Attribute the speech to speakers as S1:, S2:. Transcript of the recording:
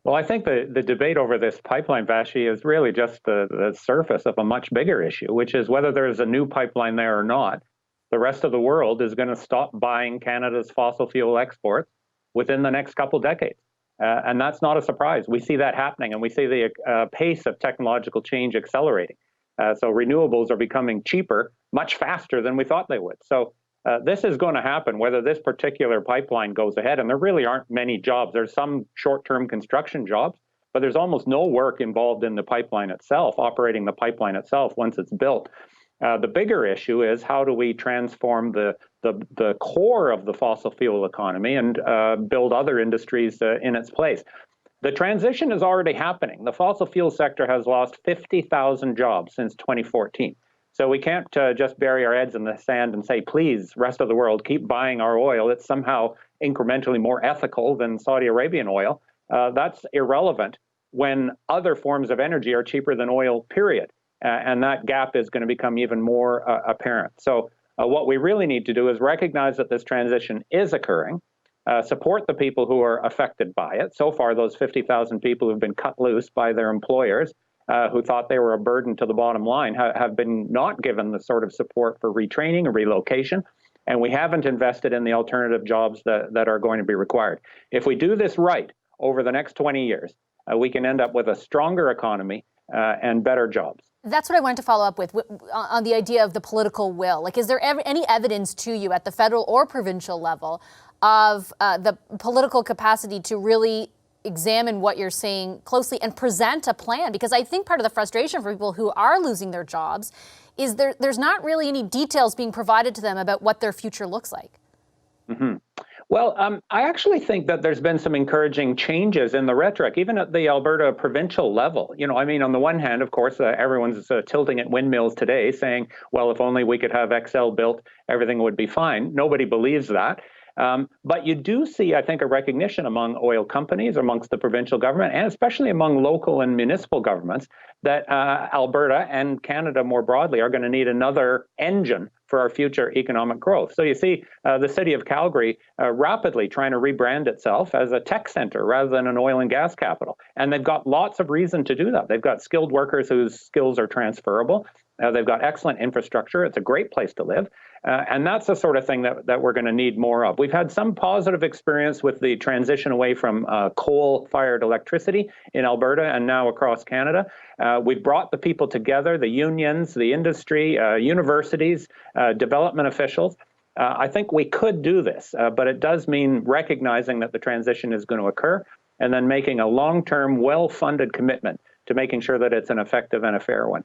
S1: Well, I think the debate over this pipeline, Vashi, is really just the surface of a much bigger issue, which is whether there's a new pipeline there or not. The rest of the world is going to stop buying Canada's fossil fuel exports within the next couple decades. And that's not a surprise. We see that happening, and we see the pace of technological change accelerating. So renewables are becoming cheaper much faster than we thought they would. So this is going to happen, whether this particular pipeline goes ahead. And there really aren't many jobs. There's some short-term construction jobs, but there's almost no work involved in the pipeline itself, operating the pipeline itself once it's built. The bigger issue is how do we transform the core of the fossil fuel economy and build other industries in its place. The transition is already happening. The fossil fuel sector has lost 50,000 jobs since 2014. So we can't just bury our heads in the sand and say, please, rest of the world, keep buying our oil. It's somehow incrementally more ethical than Saudi Arabian oil. That's irrelevant when other forms of energy are cheaper than oil, period. And that gap is going to become even more apparent. So what we really need to do is recognize that this transition is occurring, support the people who are affected by it. So far, those 50,000 people who've been cut loose by their employers who thought they were a burden to the bottom line have been not given the sort of support for retraining or relocation. And we haven't invested in the alternative jobs that are going to be required. If we do this right over the next 20 years, we can end up with a stronger economy and better jobs.
S2: That's what I wanted to follow up with on the idea of the political will. Like, is there any evidence to you at the federal or provincial level of the political capacity to really examine what you're saying closely and present a plan? Because I think part of the frustration for people who are losing their jobs is there's not really any details being provided to them about what their future looks like.
S1: Mm-hmm. Well, I actually think that there's been some encouraging changes in the rhetoric, even at the Alberta provincial level. You know, I mean, on the one hand, of course, everyone's tilting at windmills today, saying, well, if only we could have XL built, everything would be fine. Nobody believes that. But you do see, I think, a recognition among oil companies, amongst the provincial government, and especially among local and municipal governments, that Alberta and Canada more broadly are going to need another engine for our future economic growth. So you see the city of Calgary rapidly trying to rebrand itself as a tech center rather than an oil and gas capital. And they've got lots of reason to do that. They've got skilled workers whose skills are transferable. They've got excellent infrastructure. It's a great place to live. And that's the sort of thing that we're going to need more of. We've had some positive experience with the transition away from coal-fired electricity in Alberta and now across Canada. We've brought the people together, the unions, the industry, universities, development officials. I think we could do this, but it does mean recognizing that the transition is going to occur and then making a long-term, well-funded commitment to making sure that it's an effective and a fair one.